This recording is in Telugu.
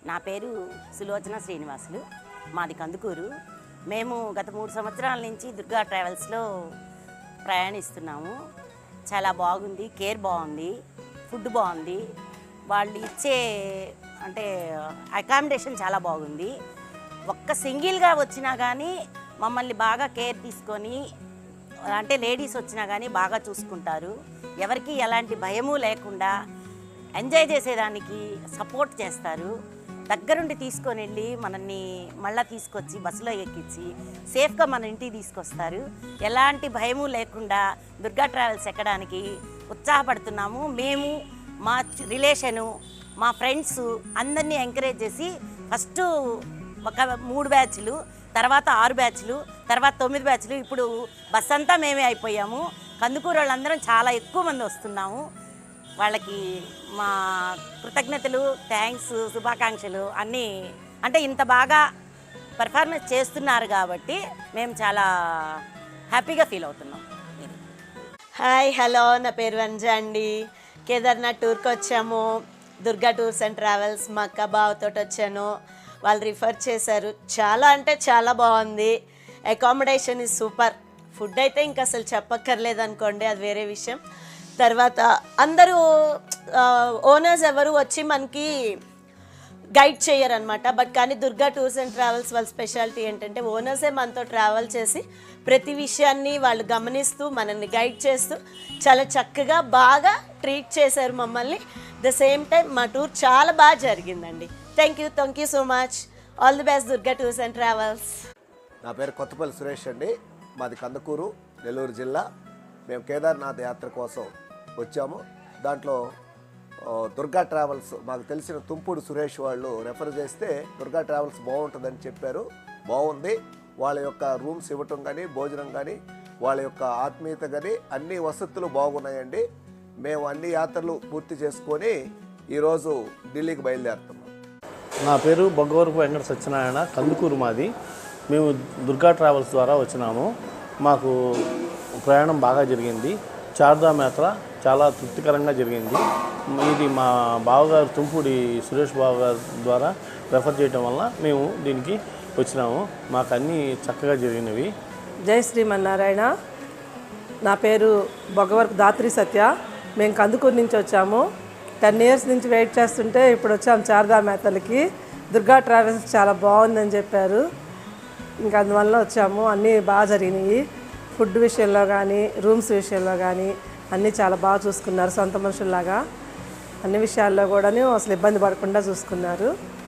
నా పేరు సులోచన శ్రీనివాసులు. మాది కందుకూరు. మేము గత 3 సంవత్సరాల నుంచి దుర్గా ట్రావెల్స్లో ప్రయాణిస్తున్నాము. చాలా బాగుంది, కేర్ బాగుంది, ఫుడ్ బాగుంది, వాళ్ళు ఇచ్చే అంటే అకామిడేషన్ చాలా బాగుంది. ఒక్క సింగిల్గా వచ్చినా కానీ మమ్మల్ని బాగా కేర్ తీసుకొని, అంటే లేడీస్ వచ్చినా కానీ బాగా చూసుకుంటారు. ఎవరికి ఎలాంటి భయము లేకుండా ఎంజాయ్ చేసేదానికి సపోర్ట్ చేస్తారు. దగ్గరుండి తీసుకొని వెళ్ళి మనల్ని మళ్ళీ తీసుకొచ్చి బస్సులో ఎక్కించి సేఫ్గా మన ఇంటికి తీసుకొస్తారు. ఎలాంటి భయము లేకుండా దుర్గా ట్రావెల్స్ ఎక్కడానికి ఉత్సాహపడుతున్నాము. మేము మా రిలేషను, మా ఫ్రెండ్స్ అందరినీ ఎంకరేజ్ చేసి ఫస్ట్ ఒక 3 బ్యాచ్లు, తర్వాత 6 బ్యాచ్లు, తర్వాత 9 బ్యాచ్లు, ఇప్పుడు బస్ అంతా మేమే అయిపోయాము. కందుకూరు వాళ్ళందరం చాలా ఎక్కువ మంది వస్తున్నాము. వాళ్ళకి మా కృతజ్ఞతలు, థ్యాంక్స్, శుభాకాంక్షలు అన్నీ. అంటే ఇంత బాగా పర్ఫార్మెన్స్ చేస్తున్నారు కాబట్టి మేము చాలా హ్యాపీగా ఫీల్ అవుతున్నాం. హాయ్, హలో, నా పేరు వంజ అండి. కేదార్నాథ్ టూర్కి వచ్చాము. దుర్గా టూర్స్ అండ్ ట్రావెల్స్ మా అక్క బావతో వచ్చాను. వాళ్ళు రిఫర్ చేశారు. చాలా అంటే చాలా బాగుంది. Accommodation is super. ఫుడ్ అయితే ఇంకా అసలు చెప్పక్కర్లేదు అనుకోండి, అది వేరే విషయం. తర్వాత అందరూ ఓనర్స్ ఎవరు వచ్చి మనకి గైడ్ చేయరనమాట. బట్ కానీ దుర్గా టూర్స్ అండ్ ట్రావెల్స్ వాళ్ళ స్పెషాలిటీ ఏంటంటే ఓనర్సే మనతో ట్రావెల్ చేసి ప్రతి విషయాన్ని వాళ్ళు గమనిస్తూ మనల్ని గైడ్ చేస్తూ చాలా చక్కగా బాగా ట్రీట్ చేశారు మమ్మల్ని. ద సేమ్ టైం మా టూర్ చాలా బాగా జరిగిందండి. Thank you so much. All the best Durga tours and travels. నా పేరు కొత్తపల్లి సురేష్ అండి. మాది కందుకూరు, నెల్లూరు జిల్లా. మేము కేదార్నాథ్ యాత్ర కోసం వచ్చాము. దాంట్లో దుర్గా ట్రావెల్స్ మాకు తెలిసిన తుంపుడు సురేష్ వాళ్ళు రెఫర్ చేస్తే దుర్గా ట్రావెల్స్ బాగుంటుందని చెప్పారు. బాగుంది. వాళ్ళ యొక్క రూమ్స్ ఇవ్వటం కానీ, భోజనం కానీ, వాళ్ళ యొక్క ఆత్మీయత కానీ అన్ని వసతులు బాగున్నాయండి. మేము అన్ని యాత్రలు పూర్తి చేసుకొని ఈరోజు ఢిల్లీకి బయలుదేరుతున్నాం. నా పేరు బొగ్గవరపు వెంకట సత్యనారాయణ, కందుకూరు మాది. మేము దుర్గా ట్రావెల్స్ ద్వారా వచ్చినాము. మాకు ప్రయాణం బాగా జరిగింది. చార్ధామ్ యాత్ర చాలా తృప్తికరంగా జరిగింది. ఇది మా బావగారు తుంపుడి సురేష్ బావగారు ద్వారా రెఫర్ చేయడం వల్ల మేము దీనికి వచ్చినాము. మాకు అన్నీ చక్కగా జరిగినవి. జై శ్రీమన్నారాయణ. నా పేరు బొగ్గవరపు దాత్రి సత్య. మేము కందుకూరు నుంచి వచ్చాము. 10 years నుంచి వెయిట్ చేస్తుంటే ఇప్పుడు వచ్చాము చార్ధామ్ యాత్రలకి. దుర్గా ట్రావెల్స్ చాలా బాగుందని చెప్పారు. ఇంకా అందువల్ల వచ్చాము. అన్నీ బాగా జరిగినాయి. ఫుడ్ విషయంలో కానీ, రూమ్స్ విషయంలో కానీ అన్నీ చాలా బాగా చూసుకున్నారు. సొంత మనుషుల్లాగా అన్ని విషయాల్లో కూడా అసలు ఇబ్బంది పడకుండా చూసుకున్నారు.